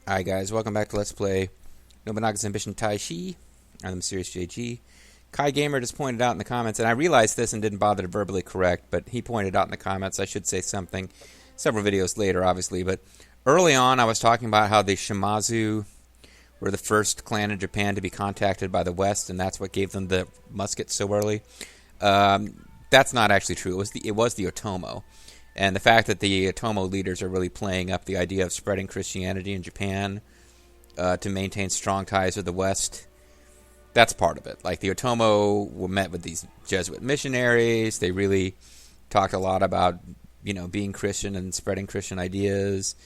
Hi guys, welcome back to Let's Play Nobunaga's Ambition Taishi. I'm the Mysterious JG. Kai Gamer just pointed out in the comments, and I realized this and didn't bother to verbally correct, but he pointed out in the comments, I should say something several videos later, obviously, but early on I was talking about how the Shimazu were the first clan in Japan to be contacted by the West, and that's what gave them the muskets so early. That's not actually true. It was the Otomo. And the fact that the Otomo leaders are really playing up the idea of spreading Christianity in Japan to maintain strong ties with the West, that's part of it. Like, the Otomo were met with these Jesuit missionaries. They really talked a lot about, being Christian and spreading Christian ideas.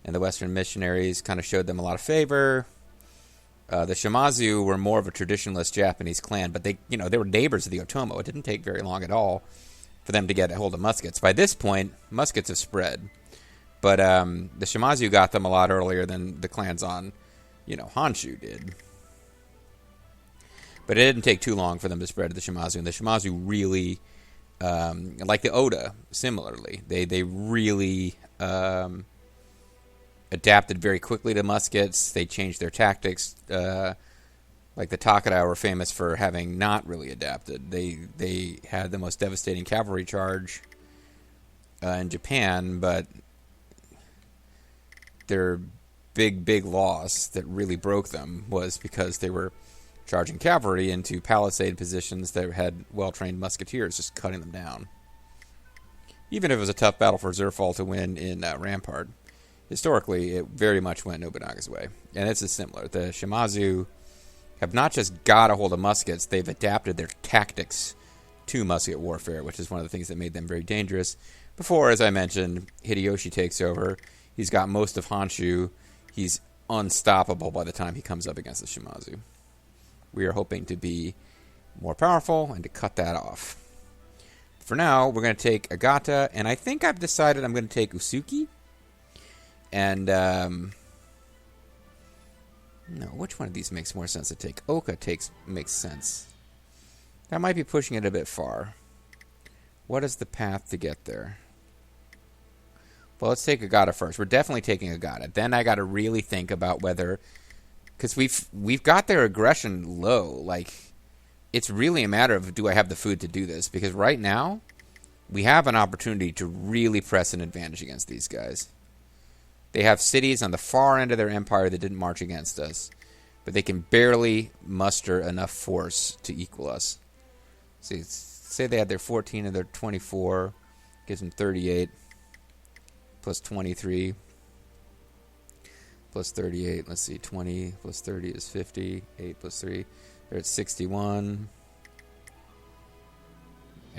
And the Western missionaries kind of showed them a lot of favor. The Shimazu were more of a traditionalist Japanese clan, but they were neighbors of the Otomo. It didn't take very long at all for them to get a hold of muskets. By this point, muskets have spread. But the Shimazu got them a lot earlier than the clans on, Honshu did. But it didn't take too long for them to spread to the Shimazu. And the Shimazu really, like the Oda, similarly, they really adapted very quickly to muskets. They changed their tactics. Like the Takeda were famous for having not really adapted. They had the most devastating cavalry charge in Japan, but their big loss that really broke them was because they were charging cavalry into palisade positions that had well-trained musketeers just cutting them down. Even if it was a tough battle for Zerfall to win in Rampart, historically it very much went Nobunaga's way. And it's similar. The Shimazu have not just got a hold of muskets, they've adapted their tactics to musket warfare, which is one of the things that made them very dangerous. Before, as I mentioned, Hideyoshi takes over. He's got most of Honshu. He's unstoppable by the time he comes up against the Shimazu. We are hoping to be more powerful and to cut that off. For now, we're going to take Agata, and I think I've decided I'm going to take Usuki. And, no, which one of these makes more sense to take? Oka makes sense. That might be pushing it a bit far. What is the path to get there? Well, let's take Agata first. We're definitely taking Agata. Then I got to really think about whether, because we've got their aggression low. Like, it's really a matter of, do I have the food to do this? Because right now, we have an opportunity to really press an advantage against these guys. They have cities on the far end of their empire that didn't march against us, but they can barely muster enough force to equal us. See, say they had their 14 and their 24, gives them 38, plus 23, plus 38. Let's see, 20 plus 30 is 50, 8 plus 3, they're at 61.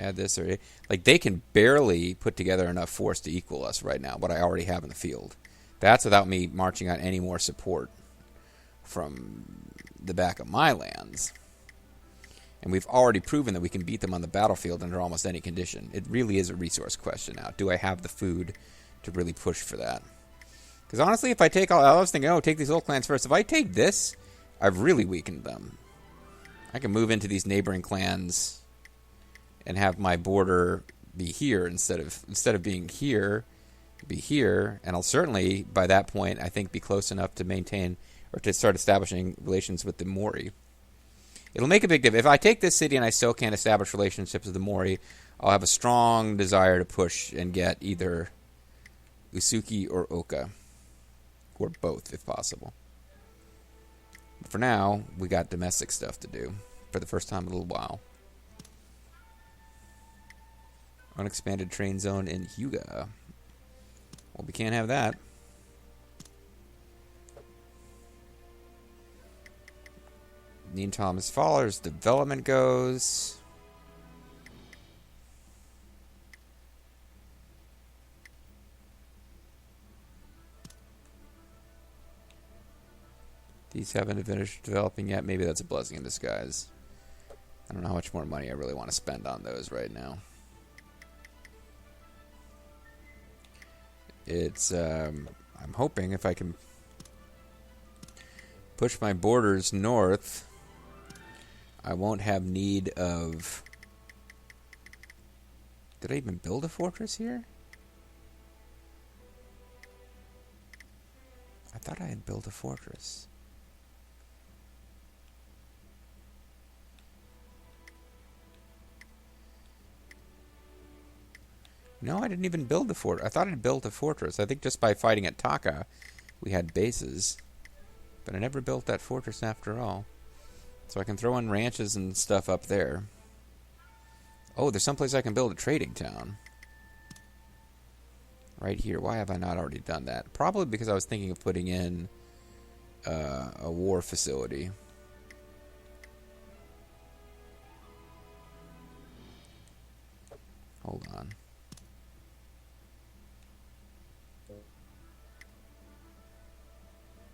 Add this or 8. Like, they can barely put together enough force to equal us right now, what I already have in the field. That's without me marching on any more support from the back of my lands. And we've already proven that we can beat them on the battlefield under almost any condition. It really is a resource question now. Do I have the food to really push for that? Because honestly, if I take all... I was thinking, take these little clans first. If I take this, I've really weakened them. I can move into these neighboring clans and have my border be here instead of being here... be here, and I'll certainly, by that point, I think, be close enough to maintain or to start establishing relations with the Mōri. It'll make a big difference. If I take this city and I still can't establish relationships with the Mōri, I'll have a strong desire to push and get either Usuki or Oka, or both, if possible. But for now, we got domestic stuff to do, for the first time in a little while. Unexpanded train zone in Hyuga. Well, we can't have that. Need Thomas Faller's development goes. These haven't finished developing yet. Maybe that's a blessing in disguise. I don't know how much more money I really want to spend on those right now. It's, I'm hoping if I can push my borders north, I won't have need of... Did I even build a fortress here? I thought I had built a fortress. No, I didn't even build the fort. I thought I'd built a fortress. I think just by fighting at Taka, we had bases. But I never built that fortress after all. So I can throw in ranches and stuff up there. Oh, there's someplace I can build a trading town. Right here. Why have I not already done that? Probably because I was thinking of putting in a war facility. Hold on.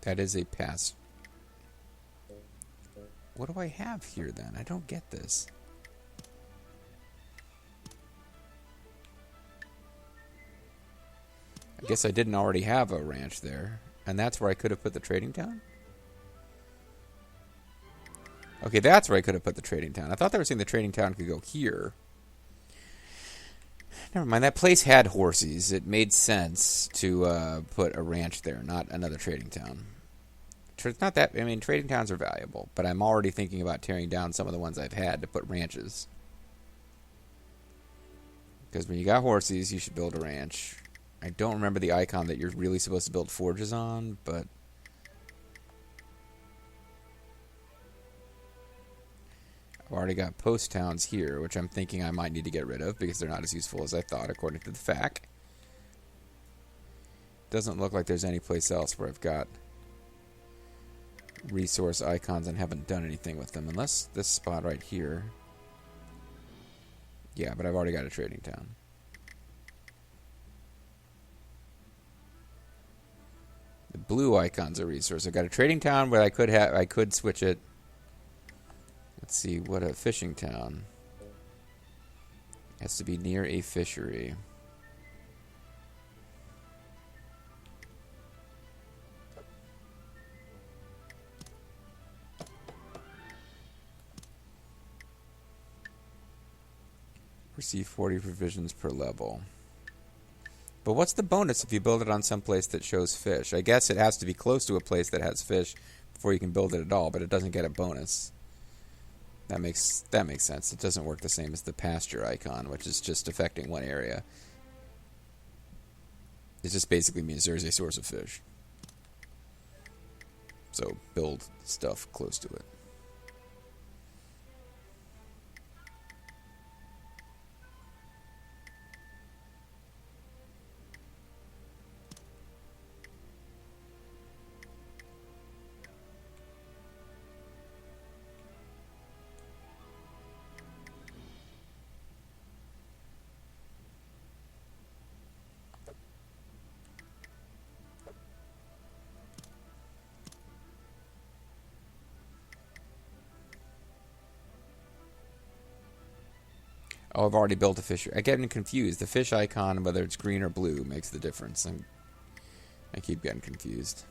That is a pass. What do I have here then? I don't get this. I guess I didn't already have a ranch there. And that's where I could have put the trading town? Okay, that's where I could have put the trading town. I thought they were saying the trading town could go here. Never mind, that place had horses. It made sense to put a ranch there, not another trading town. It's not that, I mean, trading towns are valuable, but I'm already thinking about tearing down some of the ones I've had to put ranches. Because when you got horses, you should build a ranch. I don't remember the icon that you're really supposed to build forges on, but I've already got post towns here, which I'm thinking I might need to get rid of because they're not as useful as I thought, according to the FAQ. Doesn't look like there's any place else where I've got resource icons and haven't done anything with them, unless this spot right here. Yeah, but I've already got a trading town. The blue icon's a resource. I've got a trading town, but I could switch it. Let's see, what a fishing town. Has to be near a fishery. Receive 40 provisions per level. But what's the bonus if you build it on some place that shows fish? I guess it has to be close to a place that has fish before you can build it at all, but it doesn't get a bonus. That makes sense. It doesn't work the same as the pasture icon, which is just affecting one area. It just basically means there's a source of fish. So build stuff close to it. Oh, I've already built a fish. I get confused. The fish icon, whether it's green or blue, makes the difference. I keep getting confused.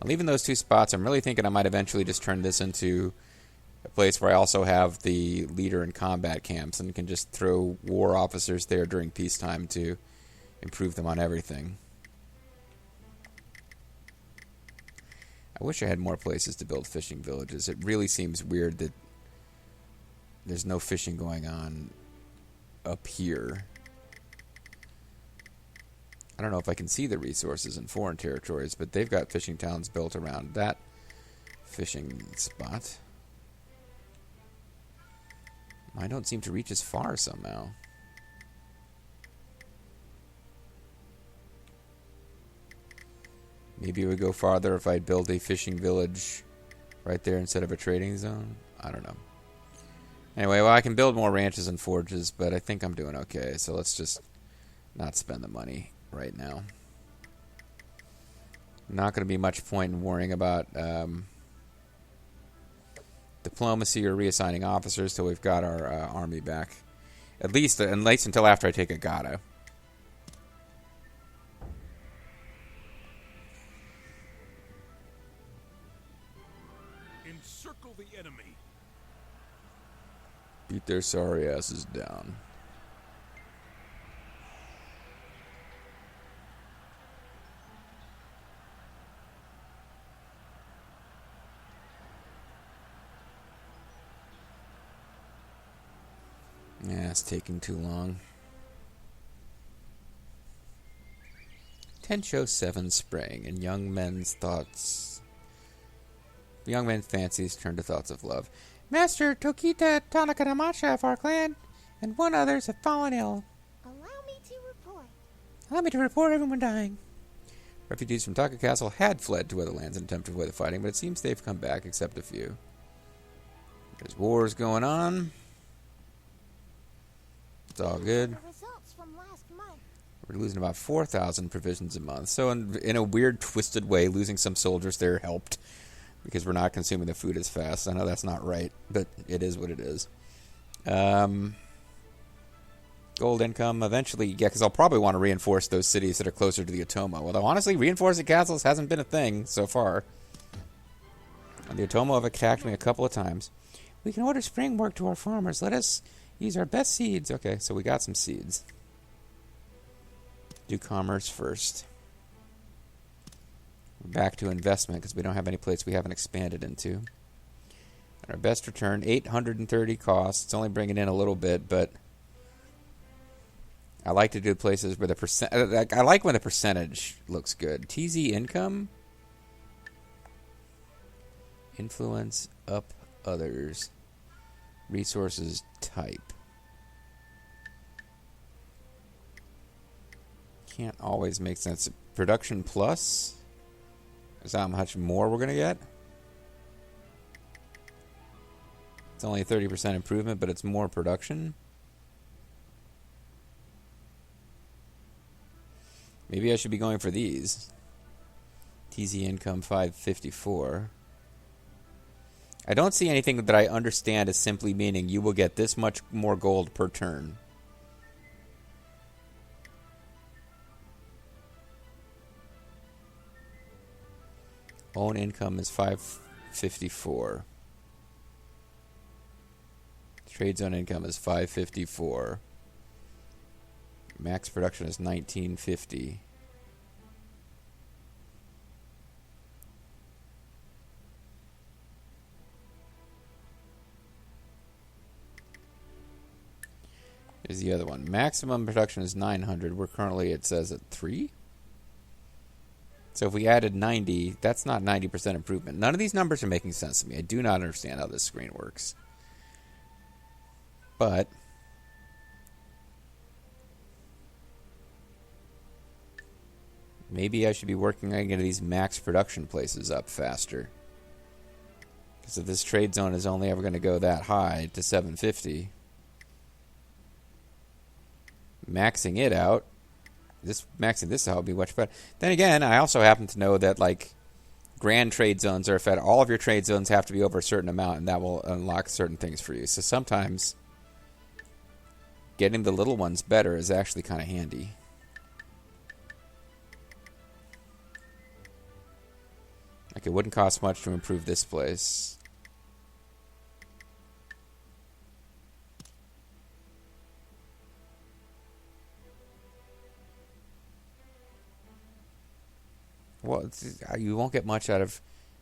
I'm leaving those two spots. I'm really thinking I might eventually just turn this into a place where I also have the leader and combat camps and can just throw war officers there during peacetime to improve them on everything. I wish I had more places to build fishing villages. It really seems weird that there's no fishing going on up here. I don't know if I can see the resources in foreign territories, but they've got fishing towns built around that fishing spot. I don't seem to reach as far somehow. Maybe it would go farther if I'd build a fishing village right there instead of a trading zone. I don't know. Anyway, well, I can build more ranches and forges, but I think I'm doing okay. So let's just not spend the money right now. Not going to be much point in worrying about diplomacy or reassigning officers till we've got our army back. At least until after I take Agata. Encircle the enemy. Beat their sorry asses down. Yeah, it's taking too long. Tensho 7 spraying, and young men's fancies turn to thoughts of love. Master Tokita Tanaka Namacha of our clan and one others have fallen ill. Allow me to report everyone dying. Refugees from Taka Castle had fled to other lands in an attempt to avoid the fighting, but it seems they've come back, except a few. There's wars going on. It's all good. We're losing about 4,000 provisions a month. So in a weird, twisted way, losing some soldiers there helped. Because we're not consuming the food as fast. I know that's not right, but it is what it is. Gold income, eventually, yeah, because I'll probably want to reinforce those cities that are closer to the Otomo. Although, honestly, reinforcing castles hasn't been a thing so far. And the Otomo have attacked me a couple of times. We can order spring work to our farmers. Let us use our best seeds. Okay, so we got some seeds. Do commerce first. Back to investment, because we don't have any place we haven't expanded into. And our best return, 830 costs. It's only bringing in a little bit, but I like to do places where I like when the percentage looks good. TZ income. Influence up others. Resources type. Can't always make sense. Production plus. Is that how much more we're going to get? It's only a 30% improvement, but it's more production. Maybe I should be going for these. TZ income 554. I don't see anything that I understand as simply meaning you will get this much more gold per turn. Own income is 554. Trade zone income is 554. Max production is 1950. Here's the other one. Maximum production is 900. We're currently, it says, at 3? So if we added 90, that's not 90% improvement. None of these numbers are making sense to me. I do not understand how this screen works. But maybe I should be working on getting these max production places up faster. Because if this trade zone is only ever going to go that high to 750, maxing it out, maxing this out would be much better. Then again, I also happen to know that like grand trade zones are fed. All of your trade zones have to be over a certain amount, and that will unlock certain things for you. So sometimes getting the little ones better is actually kind of handy. Like, it wouldn't cost much to improve this place. Well, you won't get much out of.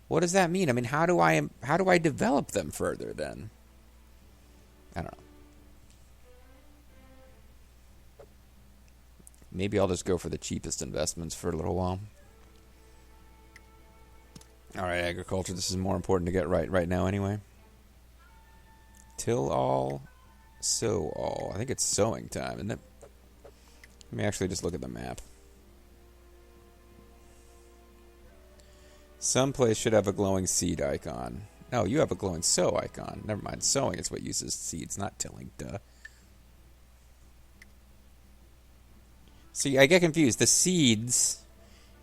What does that mean? I mean, how do I develop them further then? I don't know. Maybe I'll just go for the cheapest investments for a little while. All right, agriculture. This is more important to get right now anyway. Till all, sow all. I think it's sowing time, isn't it? Let me actually just look at the map. Some place should have a glowing seed icon. No, you have a glowing sow icon. Never mind. Sowing is what uses seeds, not tilling. Duh. See, I get confused. The seeds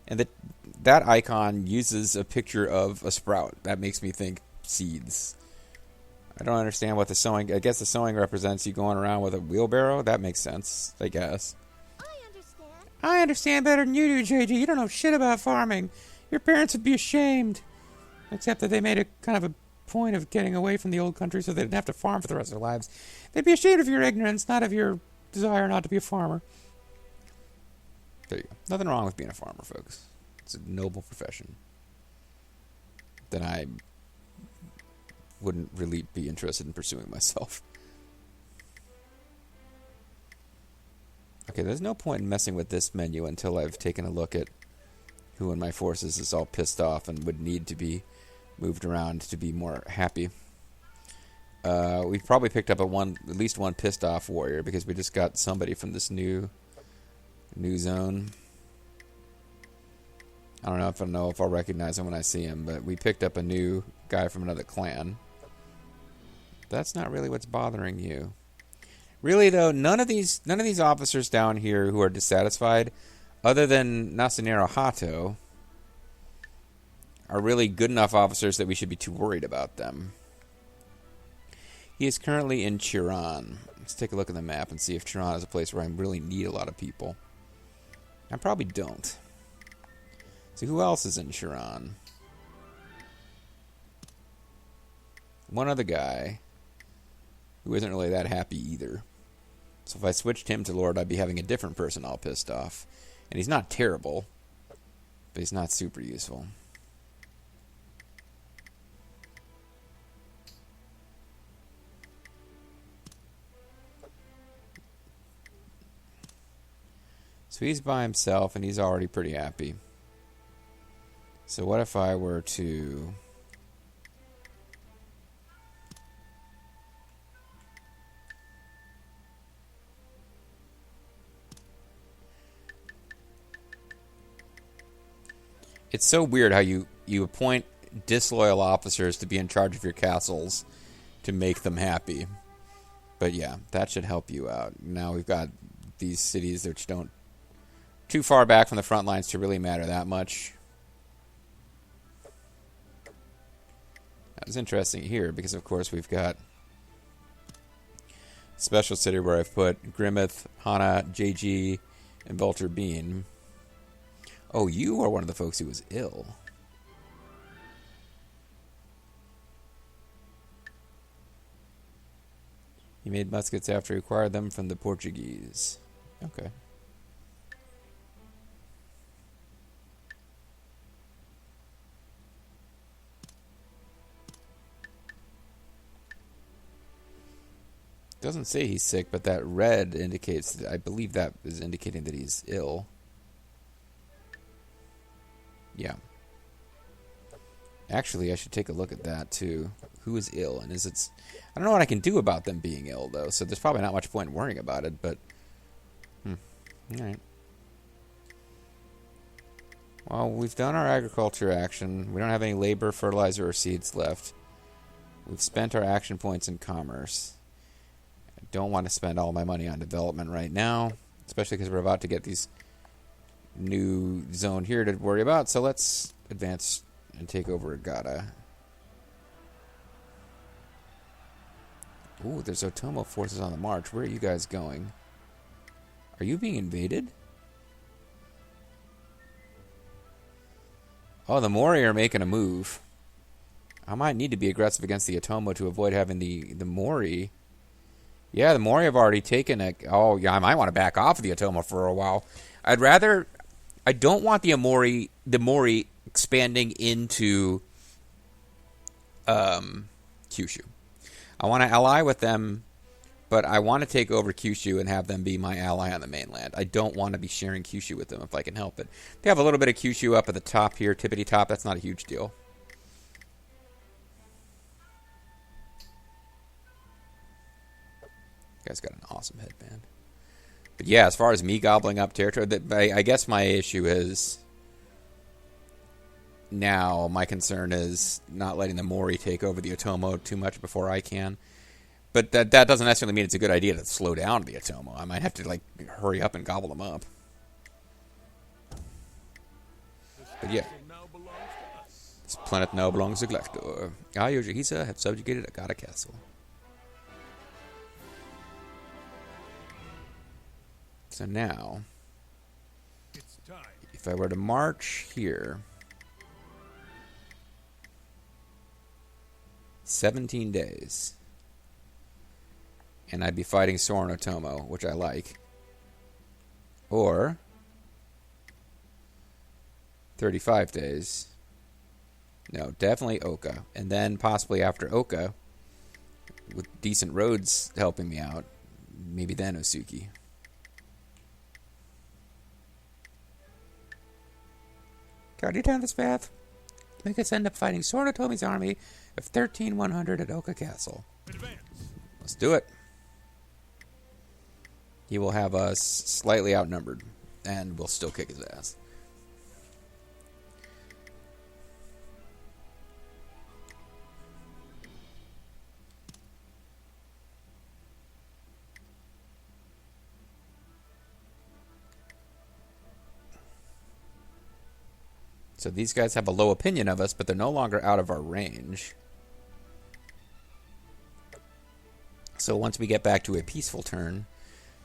and that icon uses a picture of a sprout. That makes me think seeds. I don't understand what the sowing. I guess the sowing represents you going around with a wheelbarrow. That makes sense, I guess. I understand better than you do, JG. You don't know shit about farming. Your parents would be ashamed. Except that they made a kind of a point of getting away from the old country so they didn't have to farm for the rest of their lives. They'd be ashamed of your ignorance, not of your desire not to be a farmer. There you go. Nothing wrong with being a farmer, folks. It's a noble profession that I wouldn't really be interested in pursuing myself. Okay, there's no point in messing with this menu until I've taken a look at who in my forces is all pissed off and would need to be moved around to be more happy. We've probably picked up at least one pissed off warrior because we just got somebody from this new zone. I don't know if I'll recognize him when I see him, but we picked up a new guy from another clan. That's not really what's bothering you. Really though, none of these officers down here who are dissatisfied, other than Nasanero Hato, are really good enough officers that we should be too worried about them. He is currently in Chiran. Let's take a look at the map and see if Chiran is a place where I really need a lot of people. I probably don't. So who else is in Chiran? One other guy who isn't really that happy either. So if I switched him to Lord, I'd be having a different person all pissed off. And he's not terrible, but he's not super useful. So he's by himself, and he's already pretty happy. So what if I were to... It's so weird how you appoint disloyal officers to be in charge of your castles to make them happy. But yeah, that should help you out. Now we've got these cities which don't too far back from the front lines to really matter that much. That was interesting here because, of course, we've got a special city where I've put Grimmeth, Hana, JG, and Vulture Bean. Oh, you are one of the folks who was ill. He made muskets after he acquired them from the Portuguese. Okay. Doesn't say he's sick, but that red indicates that, I believe that is indicating that he's ill. Yeah. Actually, I should take a look at that too. Who is ill, and is it? I don't know what I can do about them being ill though, so there's probably not much point in worrying about it. But, all right. Well, we've done our agriculture action. We don't have any labor, fertilizer, or seeds left. We've spent our action points in commerce. I don't want to spend all my money on development right now, especially because we're about to get these new zone here to worry about. So let's advance and take over Agata. Ooh, there's Otomo forces on the march. Where are you guys going? Are you being invaded? Oh, the Mōri are making a move. I might need to be aggressive against the Otomo to avoid having the Mōri. Yeah, the Mōri have already taken a... Oh, yeah, I might want to back off of the Otomo for a while. I'd rather... I don't want the Mōri expanding into Kyushu. I want to ally with them, but I want to take over Kyushu and have them be my ally on the mainland. I don't want to be sharing Kyushu with them if I can help it. They have a little bit of Kyushu up at the top here, tippity top. That's not a huge deal. Guy's got an awesome headband. But yeah, as far as me gobbling up territory, I guess my issue is now my concern is not letting the Mōri take over the Otomo too much before I can. But that doesn't necessarily mean it's a good idea to slow down the Otomo. I might have to hurry up and gobble them up. But yeah. This planet now belongs to Glektor. I, Yoshihisa, have subjugated Agata Castle. So now, if I were to march here, 17 days, and I'd be fighting Soren Otomo, which I like, or 35 days. No, definitely Oka, and then possibly after Oka, with decent roads helping me out, maybe then Osuki. Guiding down this path, make us end up fighting Sornotomi's army of 13,100 at Oka Castle. Advance. Let's do it. He will have us slightly outnumbered, and we'll still kick his ass. So these guys have a low opinion of us, but they're no longer out of our range. So once we get back to a peaceful turn,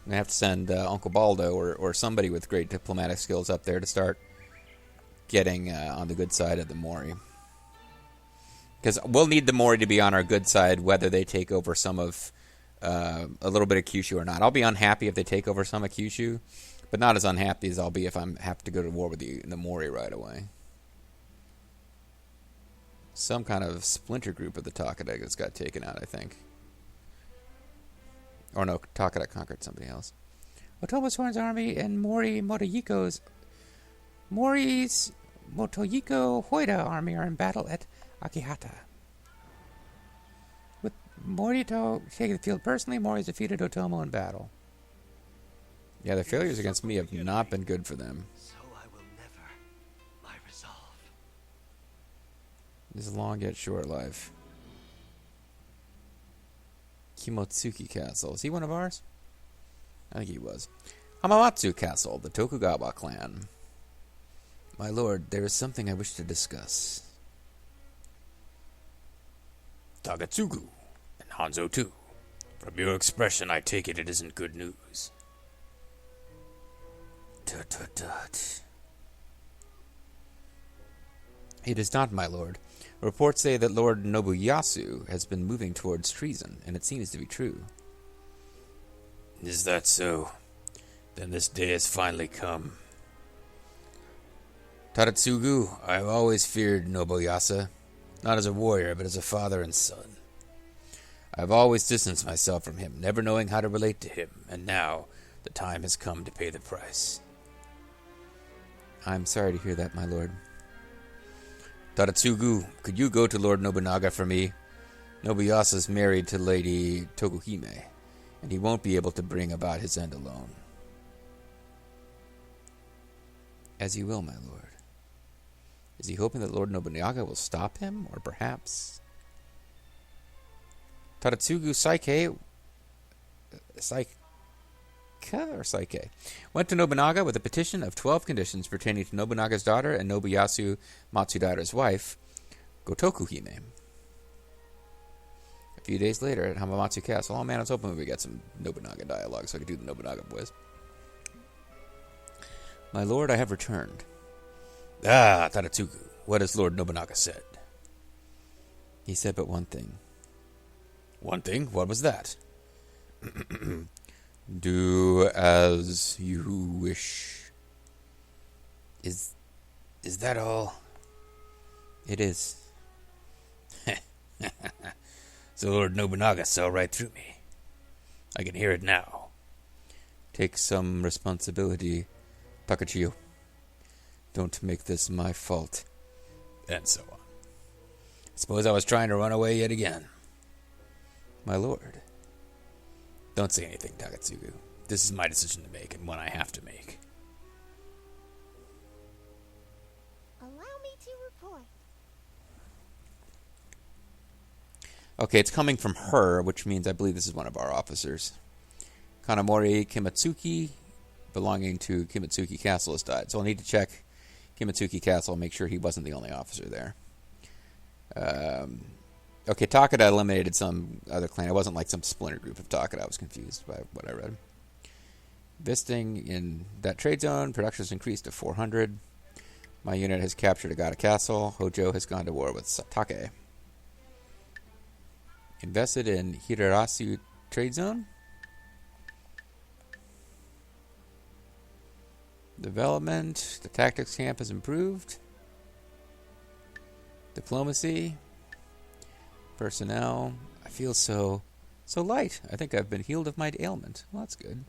I'm going to have to send Uncle Baldo or somebody with great diplomatic skills up there to start getting on the good side of the Mōri. Because we'll need the Mōri to be on our good side, whether they take over some of a little bit of Kyushu or not. I'll be unhappy if they take over some of Kyushu, but not as unhappy as I'll be if I have to go to war with the Mōri right away. Some kind of splinter group of the Takeda got taken out, I think. Or no, Takeda conquered somebody else. Otomo's Horn's army and Mōri's Motoyiko Hoida army are in battle at Akihata. With Morito taking the field personally, Mōri's defeated Otomo in battle. Yeah, their failures against me have not been good for them. So I will never. My resolve. This is long yet short life. Kimotsuki Castle. Is he one of ours? I think he was. Hamamatsu Castle, the Tokugawa clan. My lord, there is something I wish to discuss. Tagatsugu, and Hanzo too. From your expression, I take it isn't good news. Tut. It is not, my lord. Reports say that Lord Nobuyasu has been moving towards treason, and it seems to be true. Is that so? Then this day has finally come. Tadatsugu, I have always feared Nobuyasa, not as a warrior, but as a father and son. I have always distanced myself from him, never knowing how to relate to him, and now the time has come to pay the price. I am sorry to hear that, my lord. Tadatsugu, could you go to Lord Nobunaga for me? Nobuyasa's married to Lady Tokuhime, and he won't be able to bring about his end alone. As you will, my lord. Is he hoping that Lord Nobunaga will stop him, or perhaps... Tadatsugu Saike went to Nobunaga with a petition of 12 conditions pertaining to Nobunaga's daughter and Nobuyasu Matsudaire's wife, Gotoku-hime. A few days later at Hamamatsu Castle, oh man, I was hoping we get some Nobunaga dialogue so I could do the Nobunaga voice. My lord, I have returned. Ah, Tadatsugu, what has Lord Nobunaga said? He said but one thing. One thing? What was that? Do as you wish. Is that all? It is. So Lord Nobunaga saw right through me. I can hear it now. Take some responsibility, Takachiyo. Don't make this my fault. And so on. Suppose I was trying to run away yet again. My lord. Don't say anything, Tagatsugu. This is my decision to make, and one I have to make. Allow me to report. Okay, it's coming from her, which means I believe this is one of our officers. Kanamori Kimatsuki, belonging to Kimatsuki Castle, has died. So I'll need to check Kimatsuki Castle and make sure he wasn't the only officer there. Okay, Takeda eliminated some other clan. It wasn't like some splinter group of Takeda. I was confused by what I read. Investing in that trade zone. Production has increased to 400. My unit has captured Agata Castle. Hojo has gone to war with Satake. Invested in Hirarasu trade zone. Development. The tactics camp has improved. Diplomacy. Personnel. I feel so light. I think I've been healed of my ailment. Well, that's good.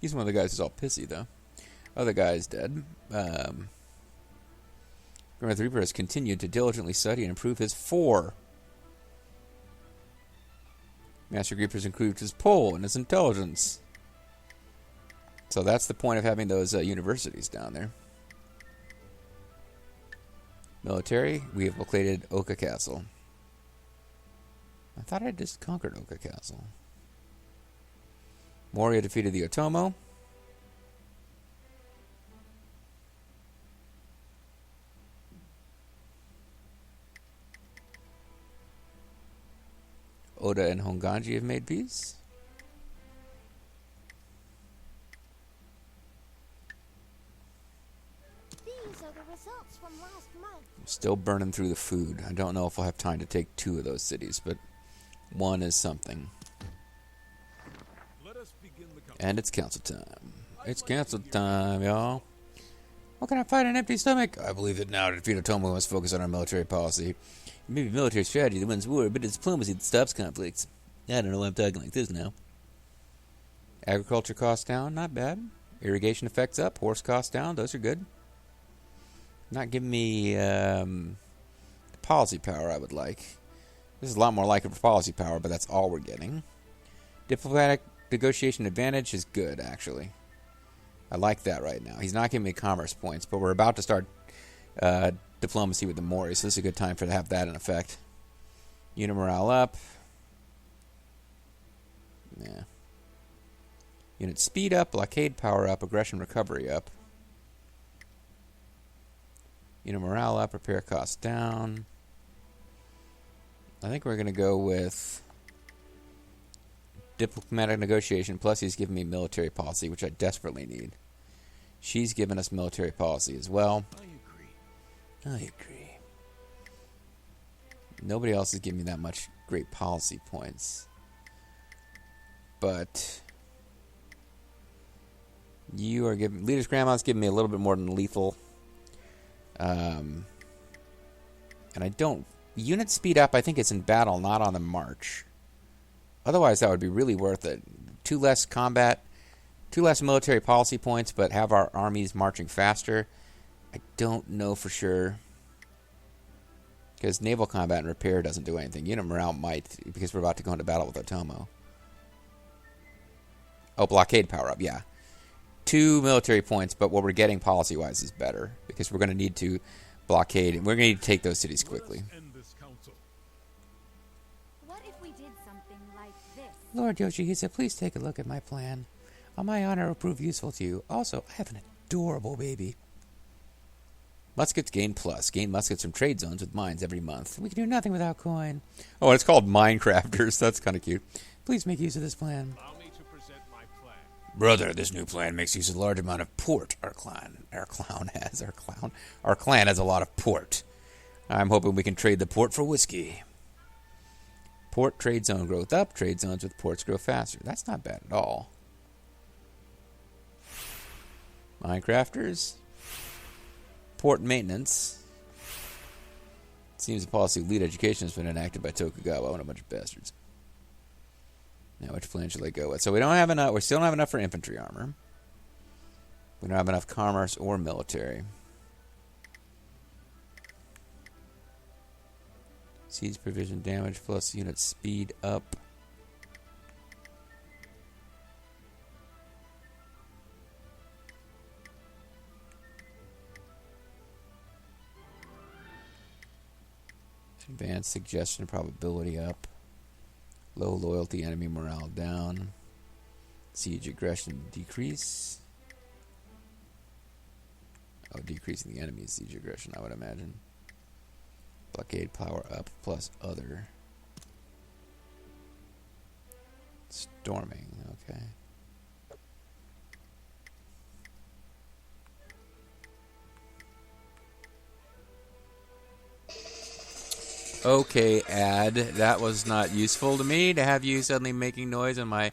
He's one of the guys who's all pissy, though. Other guy's dead. Grimmer the Reaper has continued to diligently study and improve his 4. Master Reaper has improved his pull and his intelligence. So that's the point of having those universities down there. Military, we have located Oka Castle. I thought I just conquered Oka Castle. Mōri defeated the Otomo. Oda and Honganji have made peace. These are the results from last month. I'm still burning through the food. I don't know if I'll have time to take 2 of those cities, but 1 is something. Let us begin the council. And it's council time. It's council time, y'all. How can I fight an empty stomach? I believe that now to defeat Otomo, we must focus on our military policy. It may be military strategy that wins war, but it's diplomacy that stops conflicts. I don't know why I'm talking like this now. Agriculture costs down, not bad. Irrigation effects up, horse costs down, those are good. Not giving me the policy power I would like. This is a lot more like it for policy power, but that's all we're getting. Diplomatic negotiation advantage is good, actually. I like that right now. He's not giving me commerce points, but we're about to start diplomacy with the Mōri, so this is a good time for to have that in effect. Unit morale up. Yeah. Unit speed up, blockade power up, aggression recovery up. Unit morale up, repair costs down. I think we're going to go with diplomatic negotiation, plus he's giving me military policy, which I desperately need. She's given us military policy as well. I agree. Nobody else is giving me that much great policy points. But you are giving... Leader's Grandma's giving me a little bit more than lethal. And I don't... Unit speed up, I think it's in battle, not on the march. Otherwise, that would be really worth it. 2 less combat, 2 less military policy points, but have our armies marching faster. I don't know for sure. Because naval combat and repair doesn't do anything. Unit morale might, because we're about to go into battle with Otomo. Oh, blockade power up, yeah. 2 military points, but what we're getting policy-wise is better. Because we're going to need to blockade, and we're going to need to take those cities quickly. What if we did something like this? Lord Yoshihisa, please take a look at my plan. On my honor, it will prove useful to you. Also, I have an adorable baby. Muskets gain plus. Gain muskets from trade zones with mines every month. We can do nothing without coin. Oh, and it's called Minecrafters. That's kind of cute. Please make use of this plan. Allow me to present my plan. Brother, this new plan makes use of a large amount of port. Our clan has a lot of port. I'm hoping we can trade the port for whiskey. Port trade zone growth up. Trade zones with ports grow faster. That's not bad at all. Minecrafters. Port maintenance. Seems the policy of lead education has been enacted by Tokugawa. What a bunch of bastards. Now, which plan should I go with? So we don't have enough. We still don't have enough for infantry armor. We don't have enough commerce or military. Siege provision damage plus unit speed up. Advanced suggestion probability up. Low loyalty enemy morale down. Siege aggression decrease. Oh, decreasing the enemy's siege aggression, I would imagine. Blockade power up plus other. Storming, okay. Okay, ad. That was not useful to me to have you suddenly making noise on my...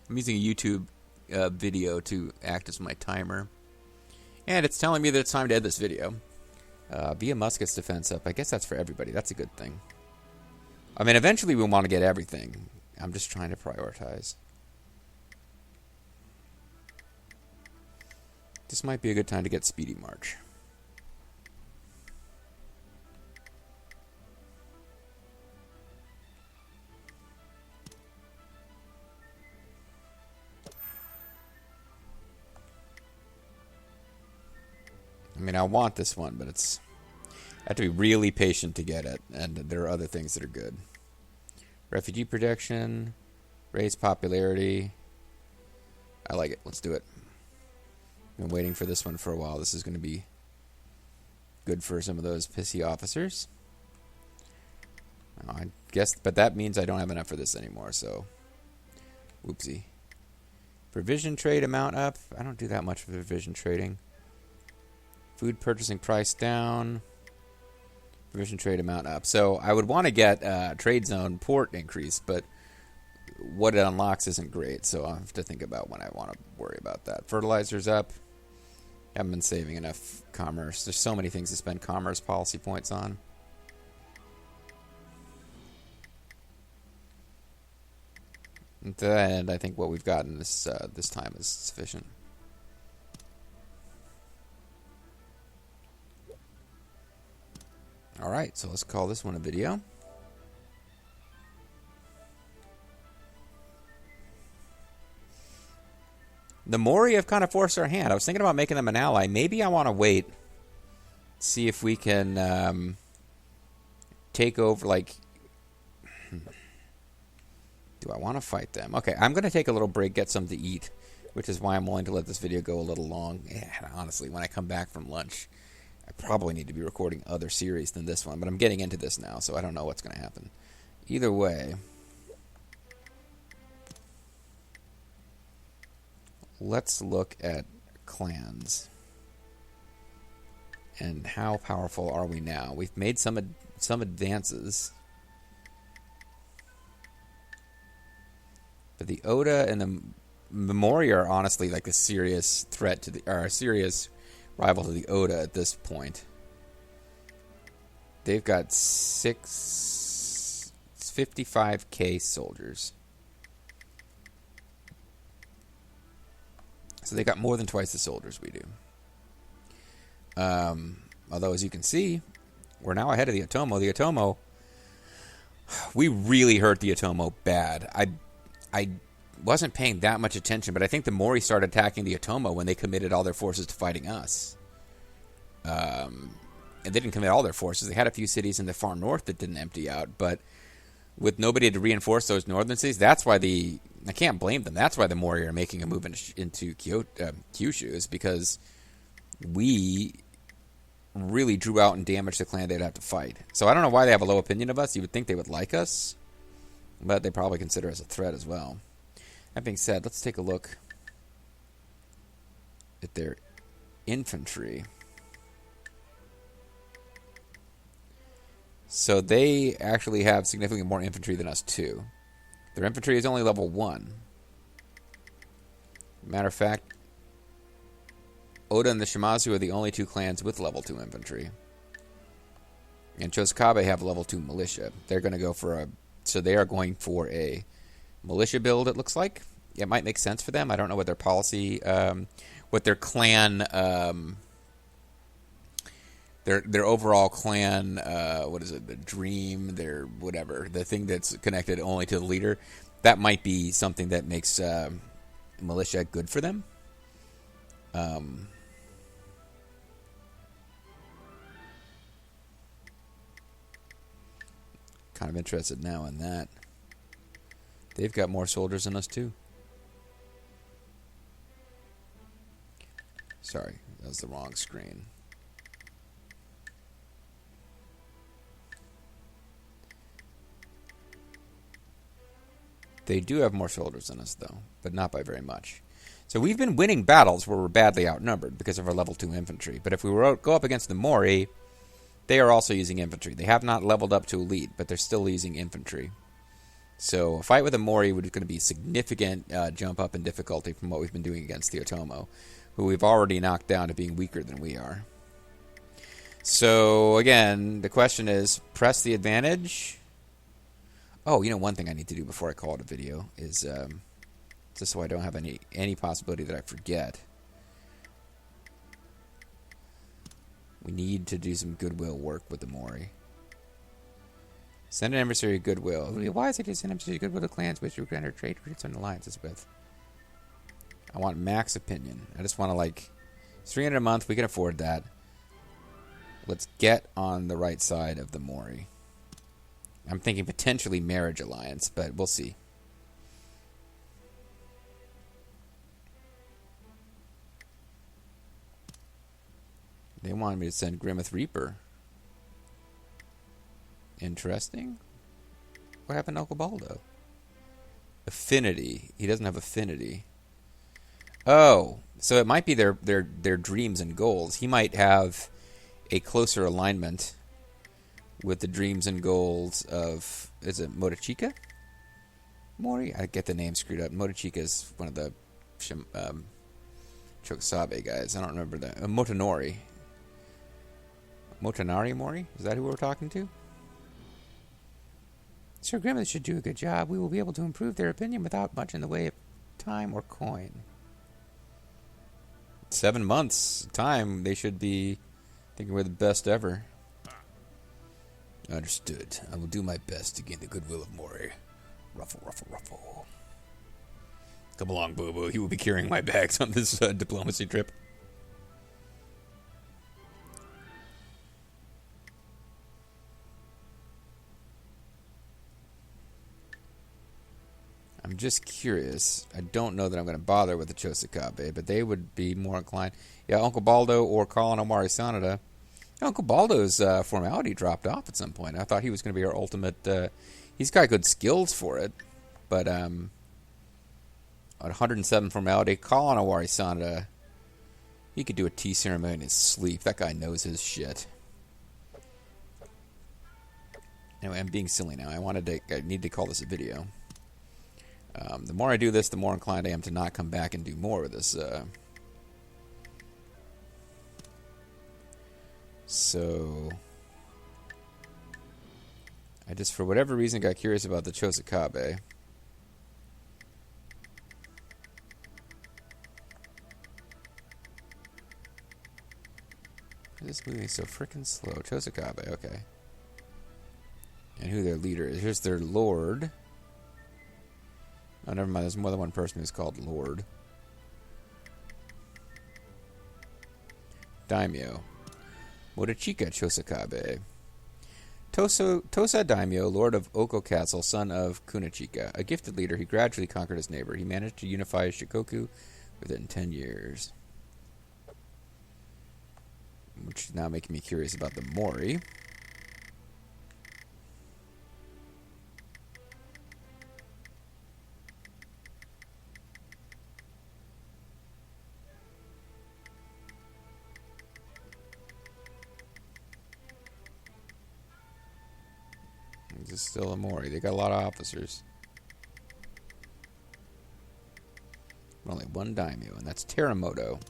I'm using a YouTube video to act as my timer. And it's telling me that it's time to end this video. Via Musket's defense up. I guess that's for everybody. That's a good thing. I mean, eventually we want to get everything. I'm just trying to prioritize. This might be a good time to get Speedy March. mean, I want this one, but I have to be really patient to get it, and there are other things that are good. Refugee protection, raise popularity. I like it. Let's do it. Been waiting for this one for a while. This is going to be good for some of those pissy officers. I guess, but that means I don't have enough for this anymore, so whoopsie. Provision trade amount up. I don't do that much for provision trading. Food purchasing price down. Provision trade amount up. So I would want to get trade zone port increase, but what it unlocks isn't great, so I'll have to think about when I want to worry about that. Fertilizer's up. Haven't been saving enough commerce. There's so many things to spend commerce policy points on. And I think what we've gotten this time is sufficient. All right, so let's call this one a video. The Mōri have kind of forced our hand. I was thinking about making them an ally. Maybe I want to wait, see if we can take over, like... Do I want to fight them? Okay, I'm going to take a little break, get something to eat, which is why I'm willing to let this video go a little long. Honestly, when I come back from lunch, I probably need to be recording other series than this one, but I'm getting into this now, so I don't know what's going to happen. Either way, let's look at clans. And how powerful are we now? We've made some advances. But the Oda and the Mōri are honestly like a serious threat to a serious rival to the Oda at this point. They've got 55k soldiers. So they got more than twice the soldiers we do. Although, as you can see, we're now ahead of the Otomo. The Otomo, we really hurt the Otomo bad. I wasn't paying that much attention, but I think the Mōri started attacking the Otomo when they committed all their forces to fighting us. And they didn't commit all their forces. They had a few cities in the far north that didn't empty out, but with nobody to reinforce those northern cities, that's why I can't blame them. That's why the Mōri are making a move into Kyushu, is because we really drew out and damaged the clan they'd have to fight. So I don't know why they have a low opinion of us. You would think they would like us, but they probably consider us a threat as well. That being said, let's take a look at their infantry. So they actually have significantly more infantry than us, too. Their infantry is only level 1. Matter of fact, Oda and the Shimazu are the only two clans with level 2 infantry. And Chosukabe have level 2 militia. They're going to go for they are going for a militia build, it looks like. It might make sense for them. I don't know what their policy, what their clan, their overall clan, what is it, the dream, their whatever, the thing that's connected only to the leader. That might be something that makes militia good for them. Kind of interested now in that. They've got more soldiers than us too. Sorry, that was the wrong screen. They do have more soldiers than us though, but not by very much. So we've been winning battles where we're badly outnumbered because of our level 2 infantry. But if we go up against the Mōri, they are also using infantry. They have not leveled up to elite, but they're still using infantry. So a fight with a Mōri would going to be a significant jump up in difficulty from what we've been doing against the Otomo, who we've already knocked down to being weaker than we are. So again, the question is, press the advantage. Oh, one thing I need to do before I call it a video is, just so I don't have any possibility that I forget, we need to do some goodwill work with the Mōri. Send an emissary goodwill. Why is it to send an emissary goodwill to clans which you can enter trade treaties and alliances with? I want max opinion. I just want to, it's 300 a month. We can afford that. Let's get on the right side of the Mōri. I'm thinking potentially marriage alliance, but we'll see. They wanted me to send Grimith Reaper. Interesting. What happened to Uncle Baldo? Affinity. He doesn't have affinity. Oh, so it might be their dreams and goals. He might have a closer alignment with the dreams and goals of, is it Motochika? Mōri? I get the name screwed up. Motochika is one of the Chokusabe guys. I don't remember that. Motonori. Motonari Mōri? Is that who we're talking to? Sir Grimith should do a good job. We will be able to improve their opinion without much in the way of time or coin. 7 months time, they should be thinking we're the best ever. Understood. I will do my best to gain the goodwill of Mōri. Ruffle, ruffle, ruffle. Come along, Bobo. You will be carrying my bags on this diplomacy trip. I'm just curious. I don't know that I'm going to bother with the Chosukabe, but they would be more inclined. Yeah, Uncle Baldo or Colin Omari Sanada. Uncle Baldo's formality dropped off at some point. I thought he was going to be our ultimate. He's got good skills for it, but at 107 formality, Colin Omari Sanada, he could do a tea ceremony in his sleep. That guy knows his shit. Anyway, I'm being silly now. I need to call this a video. The more I do this, the more inclined I am to not come back and do more of this. So, I just, for whatever reason, got curious about the Chosukabe. This moving so freaking slow. Chosukabe, okay. And who their leader is. Here's their lord. Oh, never mind. There's more than one person who's called Lord. Daimyo. Motochika Chosukabe. Tosa Daimyo, Lord of Oko Castle, son of Kunachika. A gifted leader, he gradually conquered his neighbor. He managed to unify his Shikoku within 10 years. Which is now making me curious about the Mōri. This is still a Mōri. They got a lot of officers. But only one daimyo, and that's Teramoto.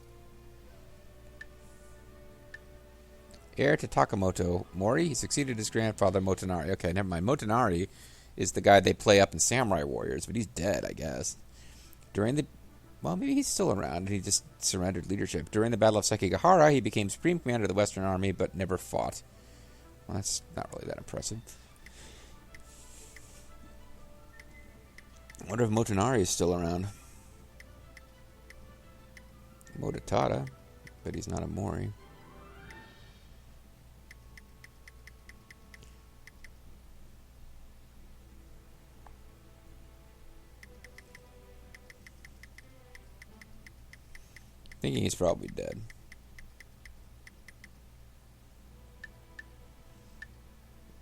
Heir to Takamoto Mōri, he succeeded his grandfather Motonari. Okay, never mind. Motonari is the guy they play up in Samurai Warriors, but he's dead, I guess. Well, maybe he's still around, and he just surrendered leadership. During the Battle of Sekigahara, he became Supreme Commander of the Western Army, but never fought. Well, that's not really that impressive. I wonder if Motonari is still around. Mototada, but he's not a Mōri. Thinking he's probably dead.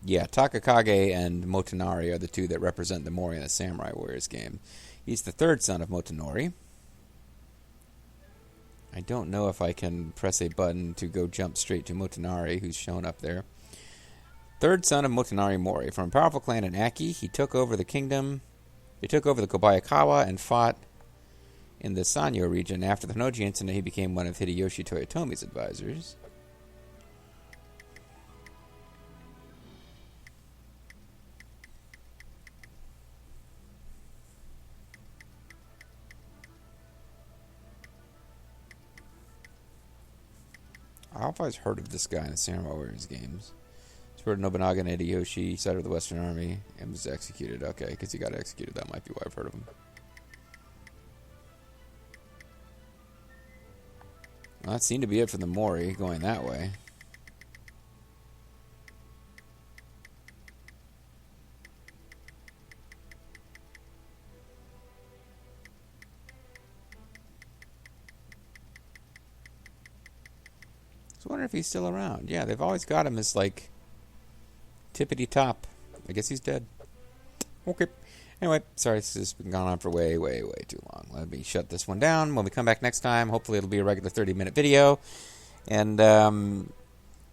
Yeah, Takakage and Motonari are the two that represent the Mōri in the Samurai Warriors game. He's the third son of Motonori. I don't know if I can press a button to go jump straight to Motonari, who's shown up there. Third son of Motonari Mōri. From a powerful clan in Aki, he took over the kingdom. He took over the Kobayakawa and fought in the Sanyo region. After the Honoji incident, he became one of Hideyoshi Toyotomi's advisors. I've always heard of this guy in the Samurai Warriors games. Supported Nobunaga and Hideyoshi, side of the Western Army, and was executed. Okay, because he got executed. That might be why I've heard of him. Well, that seemed to be it for the Mōri, going that way. was wondering if he's still around. Yeah, they've always got him as, like, tippity top. I guess he's dead. Okay. Anyway, sorry, this has been going on for way, way, way too long. Let me shut this one down. When we come back next time, hopefully it'll be a regular 30-minute video. And,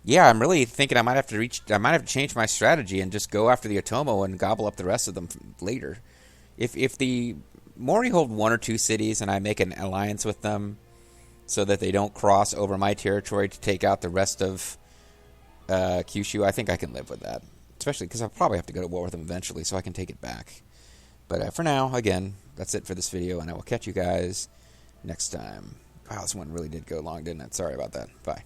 yeah, I'm really thinking I might have to change my strategy and just go after the Otomo and gobble up the rest of them later. If the Mōri hold 1 or 2 cities and I make an alliance with them so that they don't cross over my territory to take out the rest of Kyushu, I think I can live with that. Especially because I'll probably have to go to war with them eventually, so I can take it back. But for now, again, that's it for this video, and I will catch you guys next time. Wow, this one really did go long, didn't it? Sorry about that. Bye.